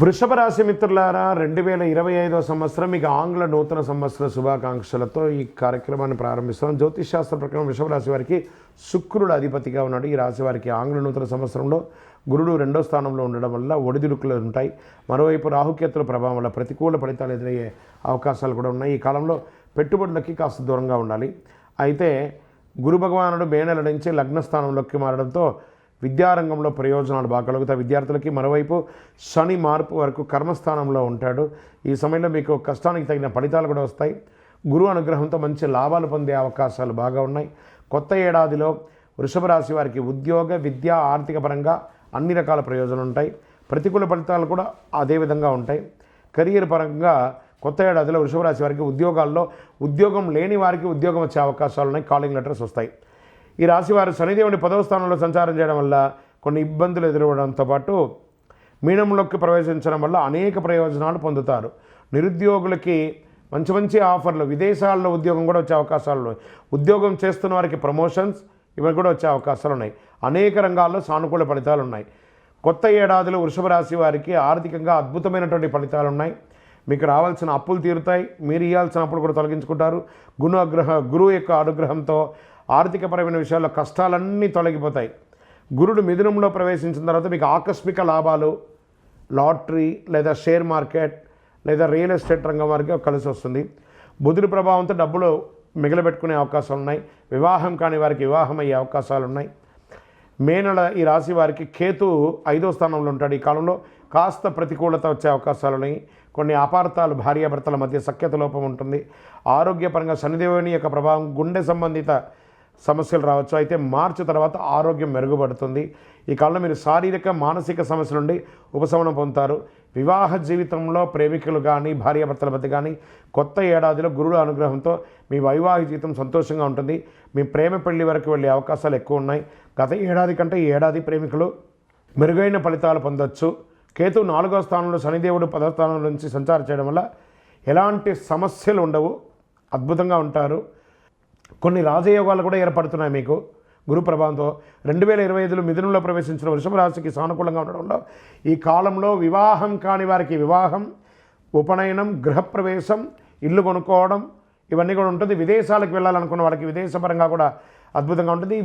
వృషభ రాశి మిత్రులారా 2025వ సంవత్సరం మీకు ఆంగ్ల నూతన సంవత్సర శుభాకాంక్షలతో ఈ కార్యక్రమాన్ని ప్రారంభిస్తున్నాం. జ్యోతిష్ శాస్త్ర ప్రకారం వృషభ రాశి వారికి శుక్రుడు అధిపతిగా ఉన్నాడు. ఈ రాశి వారికి ఆంగ్ల నూతన సంవత్సరంలో గురుడు 2వ స్థానంలో ఉండడం వల్ల ఒడిదుడుకులు ఉంటాయి. మరోవైపు రాహుకేతుల ప్రభావం వల్ల ప్రతికూల ఫలితాలు ఎదురయ్యే అవకాశాలు కూడా ఉన్నాయి. ఈ కాలంలో పెట్టుబడులకి కాస్త దూరంగా ఉండాలి. అయితే గురు భగవానుడు మే నెల నుంచి లగ్న స్థానంలోకి మారడంతో విద్యారంగంలో ప్రయోజనాలు బాగా కలుగుతాయి విద్యార్థులకి. మరోవైపు శని మార్పు వరకు కర్మస్థానంలో ఉంటాడు. ఈ సమయంలో మీకు కష్టానికి తగిన ఫలితాలు కూడా వస్తాయి. గురు అనుగ్రహంతో మంచి లాభాలు పొందే అవకాశాలు బాగా ఉన్నాయి. కొత్త ఏడాదిలో వృషభ రాశి వారికి ఉద్యోగ, విద్య, ఆర్థిక పరంగా అన్ని రకాల ప్రయోజనాలు ఉంటాయి. ప్రతికూల ఫలితాలు కూడా అదే విధంగా ఉంటాయి. కెరీర్ పరంగా కొత్త ఏడాదిలో వృషభ రాశి వారికి ఉద్యోగాల్లో ఉద్యోగం లేని వారికి ఉద్యోగం వచ్చే అవకాశాలు ఉన్నాయి. కాలింగ్ లెటర్స్ వస్తాయి. ఈ రాశివారు శనిదేవుని 10వ స్థానంలో సంచారం చేయడం వల్ల కొన్ని ఇబ్బందులు ఎదురవడంతో పాటు మీనంలోకి ప్రవేశించడం వల్ల అనేక ప్రయోజనాలు పొందుతారు. నిరుద్యోగులకి మంచి మంచి ఆఫర్లు, విదేశాల్లో ఉద్యోగం కూడా వచ్చే అవకాశాలు ఉన్నాయి. ఉద్యోగం చేస్తున్న వారికి ప్రమోషన్స్ ఇవి కూడా వచ్చే అవకాశాలు ఉన్నాయి. అనేక రంగాల్లో సానుకూల ఫలితాలు ఉన్నాయి. కొత్త ఏడాదిలో వృషభ రాశి వారికి ఆర్థికంగా అద్భుతమైనటువంటి ఫలితాలు ఉన్నాయి. మీకు రావాల్సిన అప్పులు తీరుతాయి. మీరు ఇవ్వాల్సిన అప్పులు కూడా తొలగించుకుంటారు. గురువు యొక్క అనుగ్రహంతో ఆర్థికపరమైన విషయాల్లో కష్టాలన్నీ తొలగిపోతాయి. గురుడు మిథునంలో ప్రవేశించిన తర్వాత మీకు ఆకస్మిక లాభాలు, లాటరీ లేదా షేర్ మార్కెట్ లేదా రియల్ ఎస్టేట్ రంగం వారికి కలిసి వస్తుంది. బుధుడి ప్రభావంతో డబ్బులు మిగలబెట్టుకునే అవకాశాలు ఉన్నాయి. వివాహం కాని వారికి వివాహం అయ్యే అవకాశాలు ఉన్నాయి. మే నెల ఈ రాశి వారికి కేతు 5వ స్థానంలో ఉంటాడు. ఈ కాలంలో కాస్త ప్రతికూలత వచ్చే అవకాశాలు ఉన్నాయి. కొన్ని అపార్థాలు, భార్యాభర్తల మధ్య సఖ్యత లోపం ఉంటుంది. ఆరోగ్యపరంగా శనిదేవుని యొక్క ప్రభావం గుండె సంబంధిత సమస్యలు రావచ్చు. అయితే మార్చి తర్వాత ఆరోగ్యం మెరుగుపడుతుంది. ఈ కాలంలో మీరు శారీరక, మానసిక సమస్యల నుండి ఉపశమనం పొందుతారు. వివాహ జీవితంలో ప్రేమికులు కానీ, భార్యాభర్తల మధ్య కానీ కొత్త ఏడాదిలో గురుడు అనుగ్రహంతో మీ వైవాహిక జీవితం సంతోషంగా ఉంటుంది. మీ ప్రేమ పెళ్లి వరకు వెళ్ళే అవకాశాలు ఎక్కువ ఉన్నాయి. గత ఏడాది కంటే ఈ ఏడాది ప్రేమికులు మెరుగైన ఫలితాలు పొందొచ్చు. కేతు 4వ స్థానంలో, శనిదేవుడు 10వ స్థానం నుంచి సంచారం చేయడం వల్ల ఎలాంటి సమస్యలు ఉండవు. అద్భుతంగా ఉంటారు. కొన్ని రాజయోగాలు కూడా ఏర్పడుతున్నాయి మీకు గురు ప్రభావంతో. 2025లో మిథునంలో ప్రవేశించిన వృషభ రాశికి సానుకూలంగా ఉండడంలో ఈ కాలంలో వివాహం కాని వారికి వివాహం, ఉపనయనం, గృహప్రవేశం, ఇల్లు కొనుక్కోవడం ఇవన్నీ కూడా ఉంటుంది. విదేశాలకు వెళ్ళాలనుకున్న వారికి విదేశపరంగా కూడా అద్భుతంగా ఉంటుంది.